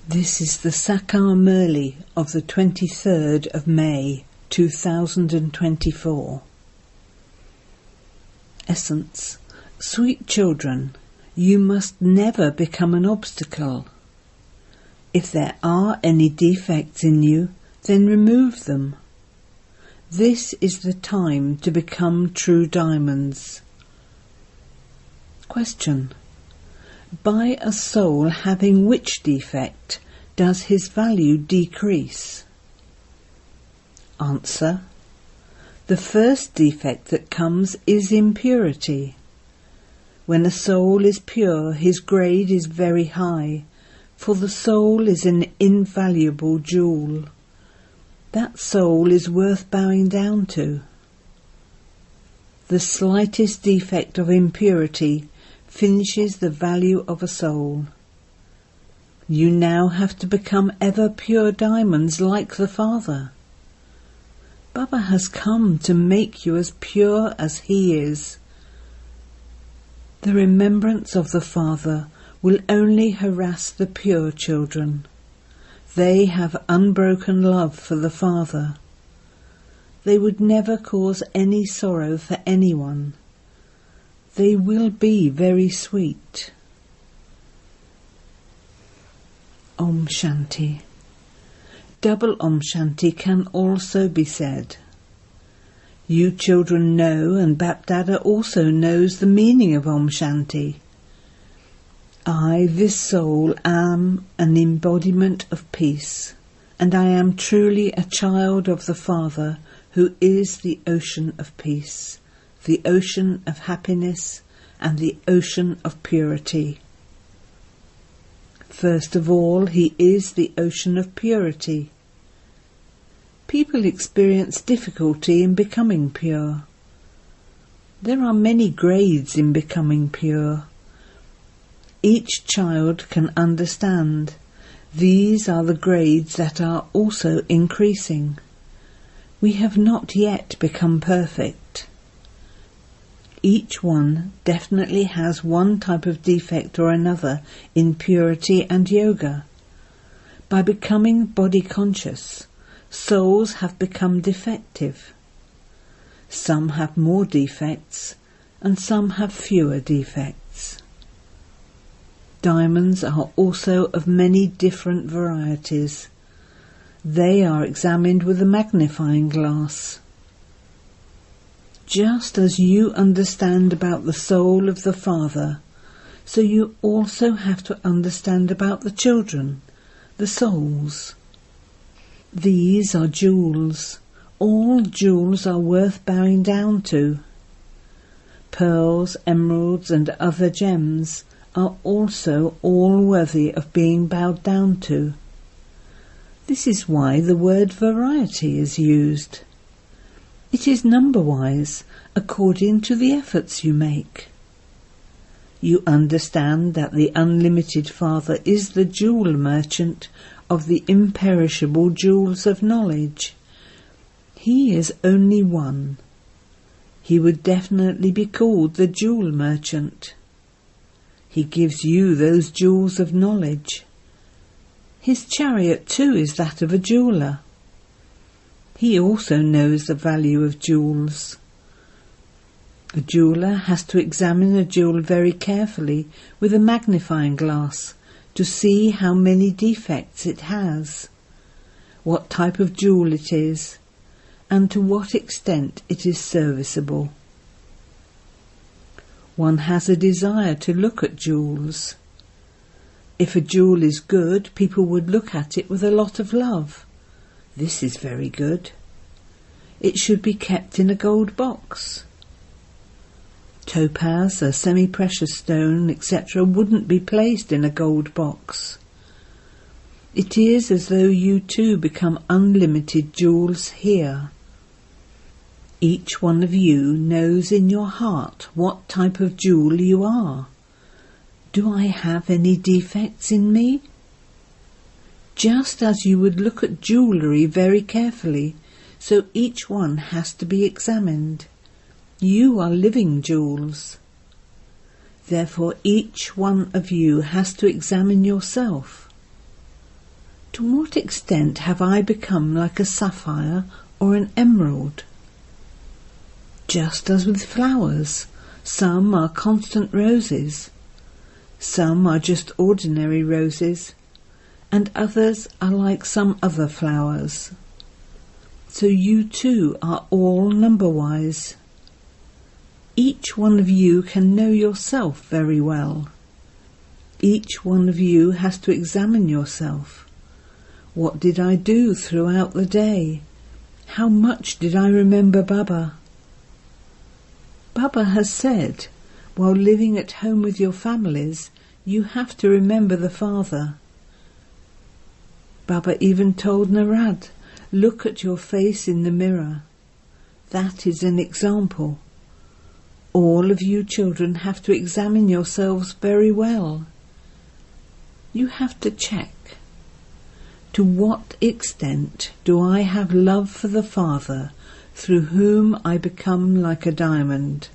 This is the Sakar Murli of the 23rd of May 2024. Essence. Sweet children, you must never become an obstacle. If there are any defects in you, then remove them. This is the time to become true diamonds. Question. By a soul having which defect does his value decrease? Answer. The first defect that comes is impurity. When a soul is pure, his grade is very high, for the soul is an invaluable jewel. That soul is worth bowing down to. The slightest defect of impurity finishes the value of a soul. You now have to become ever pure diamonds like the Father. Baba has come to make you as pure as he is. The remembrance of the Father will only harass the pure children. They have unbroken love for the Father. They would never cause any sorrow for anyone. They will be very sweet. Om Shanti. Double Om Shanti can also be said. You children know, and BapDada also knows the meaning of Om Shanti. I, this soul, am an embodiment of peace, and I am truly a child of the Father, who is the ocean of peace, the ocean of happiness, and the ocean of purity. First of all, he is the ocean of purity. People experience difficulty in becoming pure. There are many grades in becoming pure. Each child can understand. These are the grades that are also increasing. We have not yet become perfect. Each one definitely has one type of defect or another in purity and yoga. By becoming body conscious, souls have become defective. Some have more defects and some have fewer defects. Diamonds are also of many different varieties. They are examined with a magnifying glass. Just as you understand about the soul of the Father, so you also have to understand about the children, the souls. These are jewels. All jewels are worth bowing down to. Pearls, emeralds, and other gems are also all worthy of being bowed down to. This is why the word variety is used. It is number-wise, according to the efforts you make. You understand that the unlimited Father is the jewel merchant of the imperishable jewels of knowledge. He is only one. He would definitely be called the jewel merchant. He gives you those jewels of knowledge. His chariot too is that of a jeweller. He also knows the value of jewels. A jeweller has to examine a jewel very carefully with a magnifying glass to see how many defects it has, what type of jewel it is, and to what extent it is serviceable. One has a desire to look at jewels. If a jewel is good, people would look at it with a lot of love. This is very good. It should be kept in a gold box. Topaz, a semi-precious stone, etc. wouldn't be placed in a gold box. It is as though you too become unlimited jewels here. Each one of you knows in your heart what type of jewel you are. Do I have any defects in me? Just as you would look at jewellery very carefully, so each one has to be examined. You are living jewels. Therefore each one of you has to examine yourself. To what extent have I become like a sapphire or an emerald? Just as with flowers, some are constant roses, some are just ordinary roses, and others are like some other flowers. So you too are all number-wise. Each one of you can know yourself very well. Each one of you has to examine yourself. What did I do throughout the day? How much did I remember Baba? Baba has said, while living at home with your families, you have to remember the Father. Baba even told Narad, look at your face in the mirror. That is an example. All of you children have to examine yourselves very well. You have to check. To what extent do I have love for the Father, through whom I become like a diamond?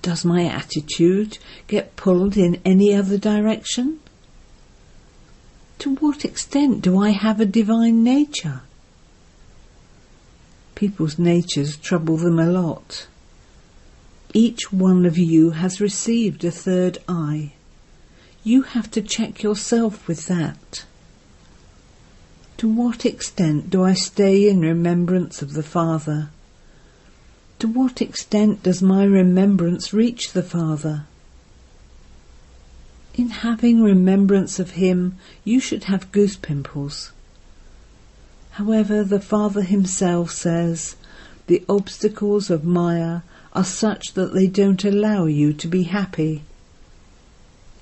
Does my attitude get pulled in any other direction? To what extent do I have a divine nature? People's natures trouble them a lot. Each one of you has received a third eye. You have to check yourself with that. To what extent do I stay in remembrance of the Father? To what extent does my remembrance reach the Father? In having remembrance of him, you should have goose pimples. However, the Father himself says, the obstacles of Maya are such that they don't allow you to be happy.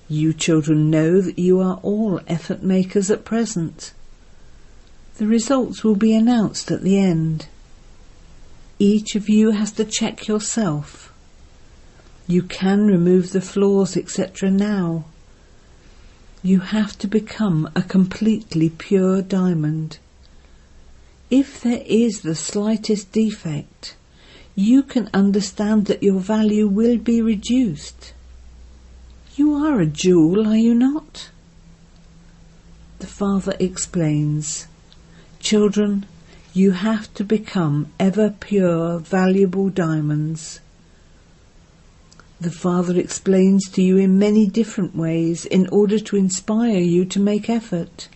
You children know that you are all effort makers at present. The results will be announced at the end. Each of you has to check yourself. You can remove the flaws, etc. now. You have to become a completely pure diamond. If there is the slightest defect, you can understand that your value will be reduced. You are a jewel, are you not? The Father explains, children, you have to become ever pure, valuable diamonds. The Father explains to you in many different ways in order to inspire you to make effort.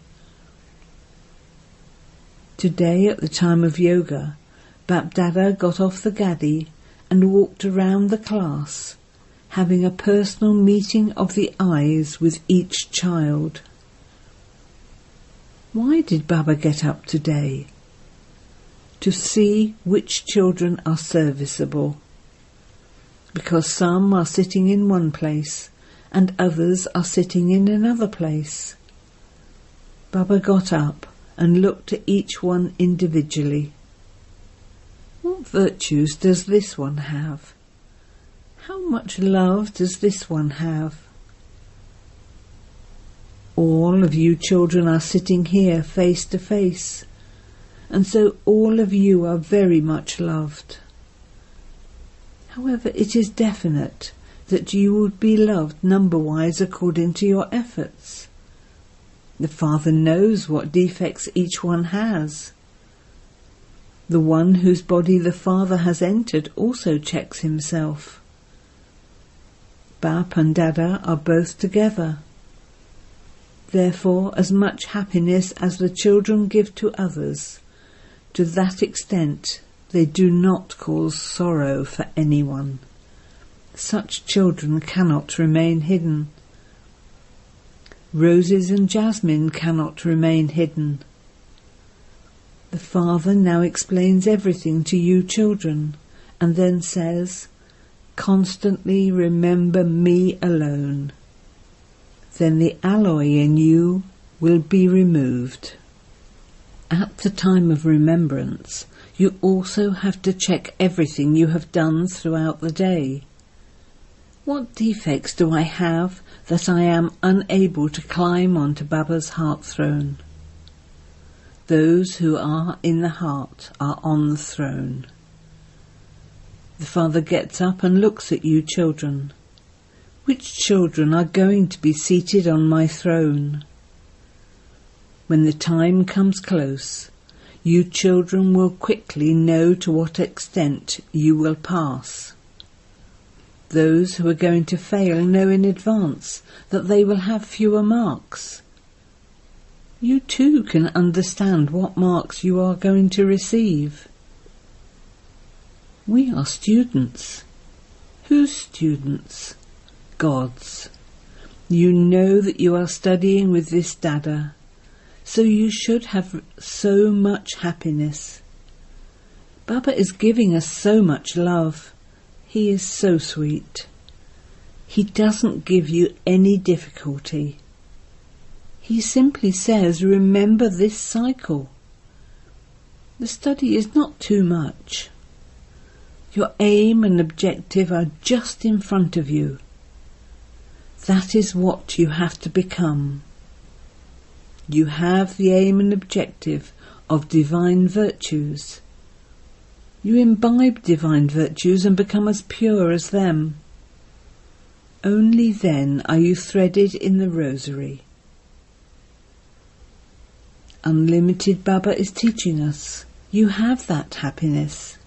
Today, at the time of yoga, BapDada got off the gaddi and walked around the class, having a personal meeting of the eyes with each child. Why did Baba get up today? To see which children are serviceable. Because some are sitting in one place and others are sitting in another place. Baba got up and looked at each one individually. What virtues does this one have? How much love does this one have? All of you children are sitting here face to face, and so all of you are very much loved. However, it is definite that you would be loved number-wise according to your efforts. The Father knows what defects each one has. The one whose body the Father has entered also checks himself. Bap and Dada are both together. Therefore, as much happiness as the children give to others, to that extent they do not cause sorrow for anyone. Such children cannot remain hidden. Roses and jasmine cannot remain hidden. The Father now explains everything to you children, and then says, constantly remember me alone. Then the alloy in you will be removed. At the time of remembrance, you also have to check everything you have done throughout the day. What defects do I have that I am unable to climb onto Baba's heart throne? Those who are in the heart are on the throne. The Father gets up and looks at you children. Which children are going to be seated on my throne? When the time comes close, you children will quickly know to what extent you will pass. Those who are going to fail know in advance that they will have fewer marks. You too can understand what marks you are going to receive. We are students. Whose students? God's. You know that you are studying with this Dada, so you should have so much happiness. Baba is giving us so much love. He is so sweet. He doesn't give you any difficulty. He simply says, remember this cycle. The study is not too much. Your aim and objective are just in front of you. That is what you have to become. You have the aim and objective of divine virtues. You imbibe divine virtues and become as pure as them. Only then are you threaded in the rosary. Unlimited Baba is teaching us. You have that happiness.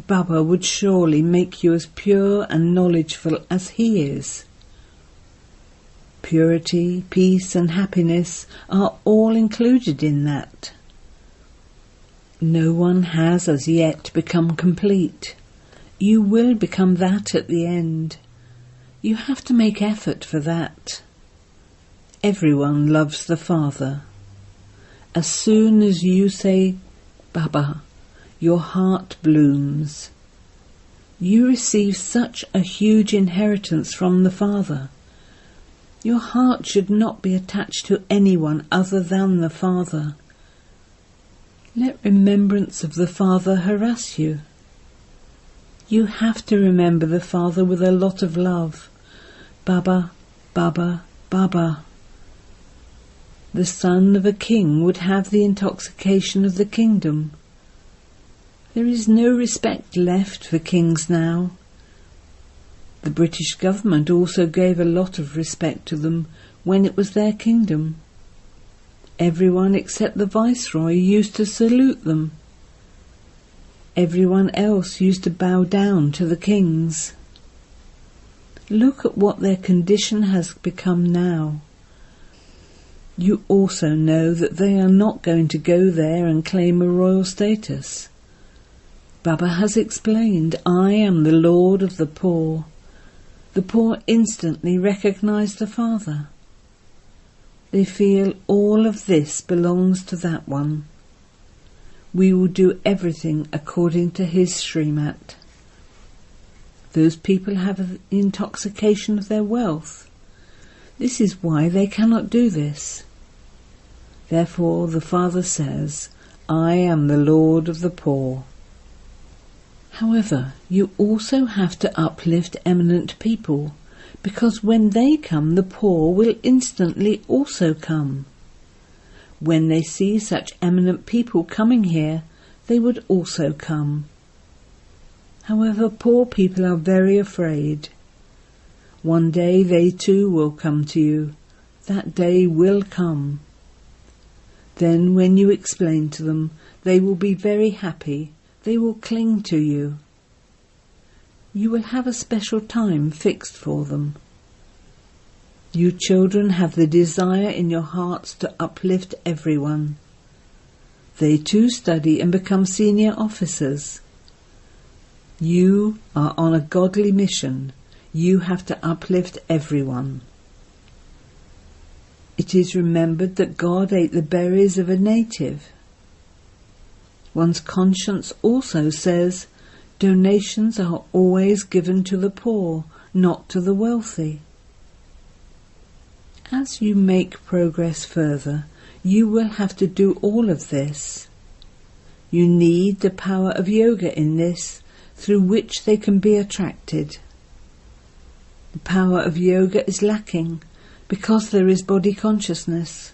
Baba would surely make you as pure and knowledgeful as he is. Purity, peace and happiness are all included in that. No one has as yet become complete. You will become that at the end. You have to make effort for that. Everyone loves the Father. As soon as you say, Baba, your heart blooms. You receive such a huge inheritance from the Father. Your heart should not be attached to anyone other than the Father. Let remembrance of the Father harass you. You have to remember the Father with a lot of love. Baba, Baba, Baba. The son of a king would have the intoxication of the kingdom. There is no respect left for kings now. The British government also gave a lot of respect to them when it was their kingdom. Everyone except the Viceroy used to salute them. Everyone else used to bow down to the kings. Look at what their condition has become now. You also know that they are not going to go there and claim a royal status. Baba has explained, I am the Lord of the poor. The poor instantly recognize the Father. They feel all of this belongs to that one. We will do everything according to his Srimat. Those people have an intoxication of their wealth. This is why they cannot do this. Therefore the Father says, I am the Lord of the poor. However, you also have to uplift eminent people, because when they come, the poor will instantly also come. When they see such eminent people coming here, they would also come. However, poor people are very afraid. One day they too will come to you. That day will come. Then when you explain to them, they will be very happy. They will cling to you. You will have a special time fixed for them. You children have the desire in your hearts to uplift everyone. They too study and become senior officers. You are on a godly mission. You have to uplift everyone. It is remembered that God ate the berries of a native. One's conscience also says, donations are always given to the poor, not to the wealthy. As you make progress further, you will have to do all of this. You need the power of yoga in this, through which they can be attracted. The power of yoga is lacking, because there is body consciousness.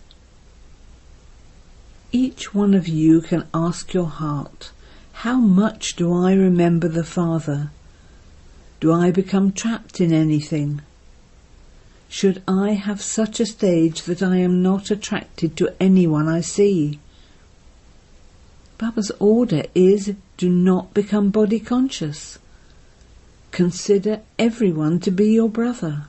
Each one of you can ask your heart, how much do I remember the Father? Do I become trapped in anything? should I have such a stage that I am not attracted to anyone I see. Baba's order is, do not become body conscious. Consider everyone to be your brother.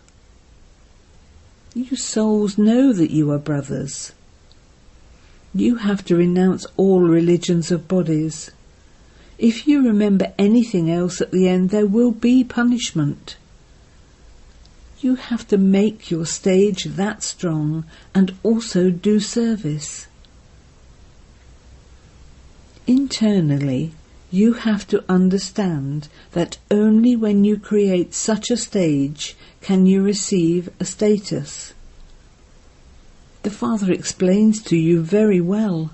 You souls know that you are brothers. You have to renounce all religions of bodies. If you remember anything else at the end, there will be punishment. You have to make your stage that strong and also do service. Internally, you have to understand that only when you create such a stage can you receive a status. The Father explains to you very well.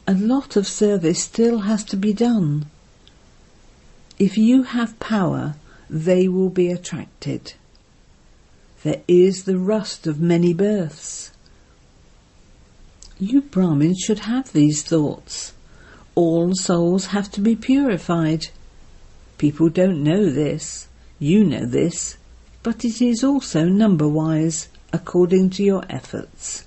A lot of service still has to be done. If you have power, they will be attracted. There is the rust of many births. You Brahmins should have these thoughts. All souls have to be purified. People don't know this. You know this. But it is also number-wise, according to your efforts.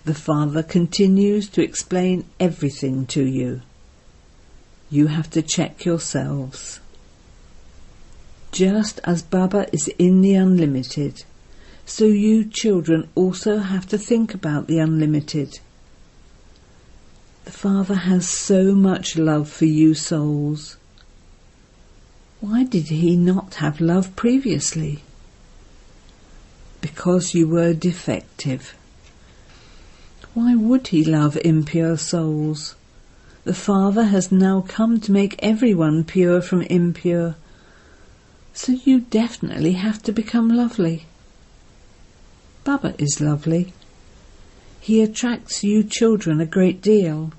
The Father continues to explain everything to you. You have to check yourselves. Just as Baba is in the unlimited, so you children also have to think about the unlimited. The Father has so much love for you souls. Why did he not have love previously? Because you were defective. Why would he love impure souls? The Father has now come to make everyone pure from impure. So you definitely have to become lovely. Baba is lovely. He attracts you children a great deal.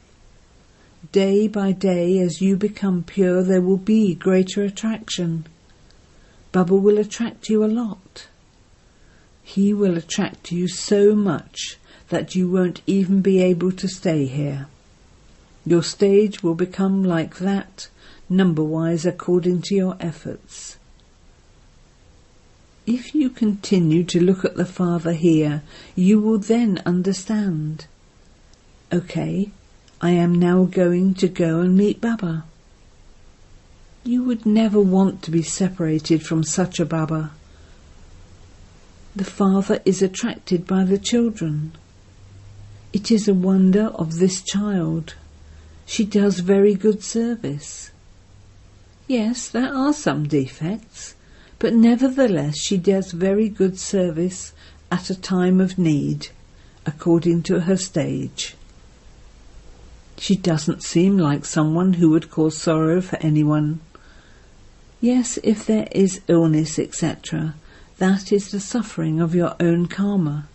Day by day, as you become pure, there will be greater attraction. Baba will attract you a lot. He will attract you so much that you won't even be able to stay here. Your stage will become like that, number-wise according to your efforts. If you continue to look at the Father here, you will then understand. Okay, I am now going to go and meet Baba. You would never want to be separated from such a Baba. The Father is attracted by the children. It is a wonder of this child. She does very good service. Yes, there are some defects, but nevertheless she does very good service at a time of need, according to her stage. She doesn't seem like someone who would cause sorrow for anyone. Yes, if there is illness, etc., that is the suffering of your own karma.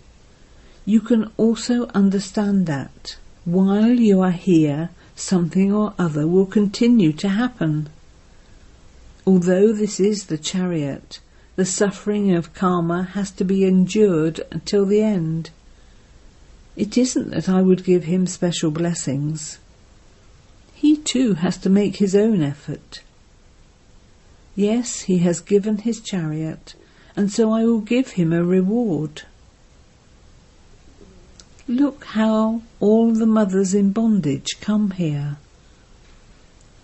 You can also understand that, while you are here, something or other will continue to happen. Although this is the chariot, the suffering of karma has to be endured until the end. It isn't that I would give him special blessings. He too has to make his own effort. Yes, he has given his chariot, and so I will give him a reward. Look how all the mothers in bondage come here.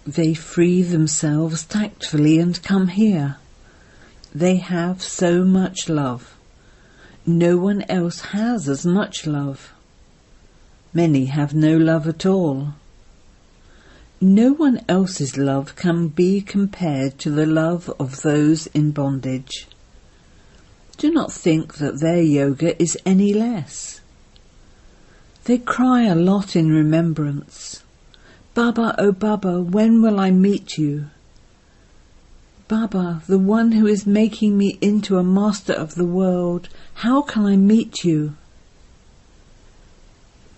They free themselves tactfully and come here. They have so much love. No one else has as much love. Many have no love at all. No one else's love can be compared to the love of those in bondage. Do not think that their yoga is any less. They cry a lot in remembrance. Baba, oh Baba, when will I meet you? Baba, the one who is making me into a master of the world, how can I meet you?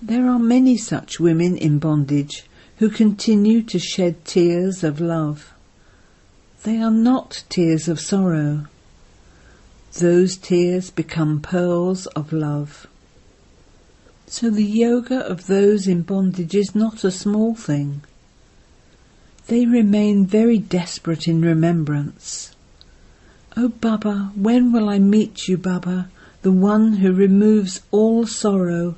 There are many such women in bondage who continue to shed tears of love. They are not tears of sorrow. Those tears become pearls of love. So the yoga of those in bondage is not a small thing. They remain very desperate in remembrance. "Oh Baba, when will I meet you, Baba, the one who removes all sorrow?"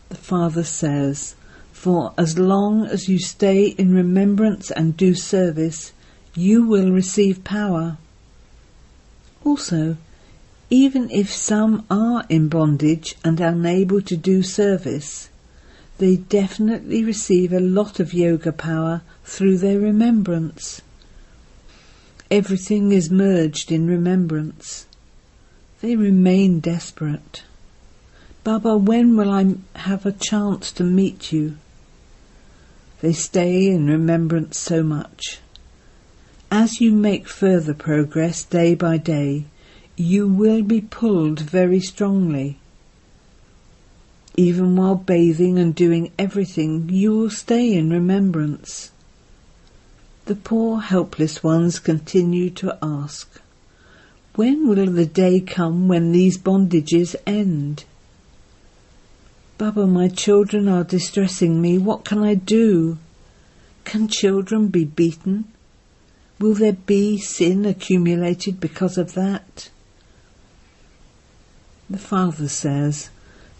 The Father says, "For as long as you stay in remembrance and do service, you will receive power." Also, even if some are in bondage and unable to do service, they definitely receive a lot of yoga power through their remembrance. Everything is merged in remembrance. They remain desperate. "Baba, when will I have a chance to meet you?" They stay in remembrance so much. As you make further progress day by day, you will be pulled very strongly. Even while bathing and doing everything, you will stay in remembrance. The poor helpless ones continue to ask, "When will the day come when these bondages end?" "Baba, my children are distressing me. What can I do? Can children be beaten? Will there be sin accumulated because of that?" The Father says,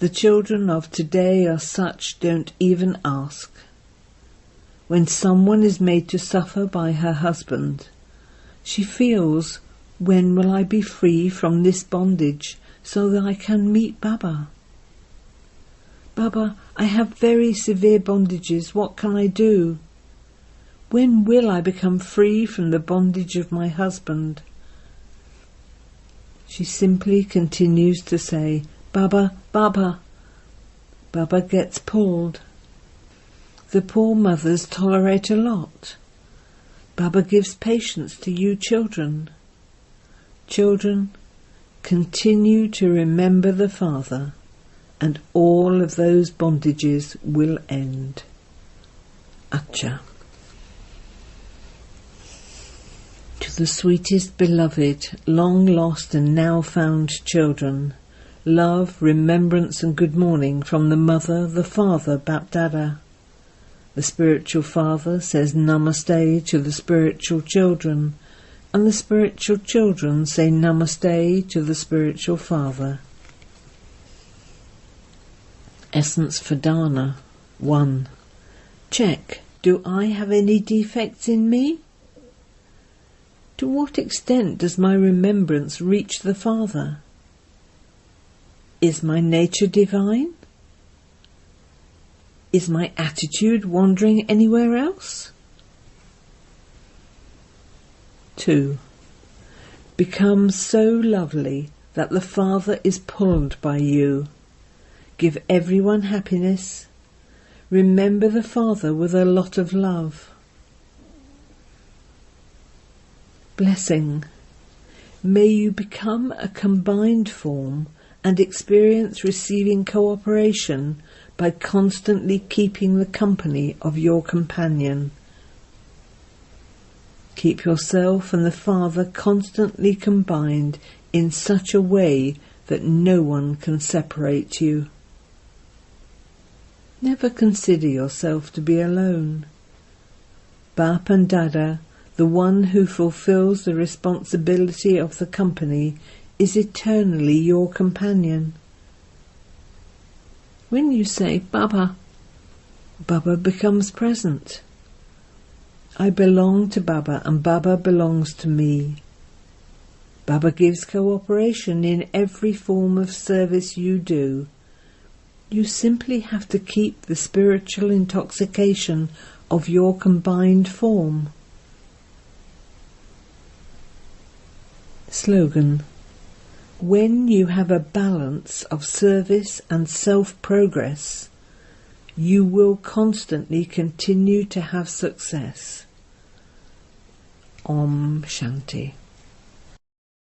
"The children of today are such, don't even ask." When someone is made to suffer by her husband, she feels, "When will I be free from this bondage so that I can meet Baba?" "Baba, I have very severe bondages. What can I do? When will I become free from the bondage of my husband?" She simply continues to say, "Baba, Baba." Baba gets pulled. The poor mothers tolerate a lot. Baba gives patience to you children. Children, continue to remember the Father, and all of those bondages will end. Acha. To the sweetest beloved, long lost and now found children, love, remembrance and good morning from the Mother, the Father, BapDada. The spiritual father says namaste to the spiritual children, and the spiritual children say namaste to the spiritual father. Essence for Dana 1. Check. Do I have any defects in me? To what extent does my remembrance reach the Father? Is my nature divine? Is my attitude wandering anywhere else? 2. Become so lovely that the Father is pulled by you. Give everyone happiness. Remember the Father with a lot of love. Blessing. May you become a combined form and experience receiving cooperation by constantly keeping the company of your companion. Keep yourself and the Father constantly combined in such a way that no one can separate you. Never consider yourself to be alone. BapDada, the one who fulfills the responsibility of the company, is eternally your companion. When you say Baba, Baba becomes present. I belong to Baba and Baba belongs to me. Baba gives cooperation in every form of service you do. You simply have to keep the spiritual intoxication of your combined form. Slogan. When you have a balance of service and self-progress, you will constantly continue to have success. Om Shanti.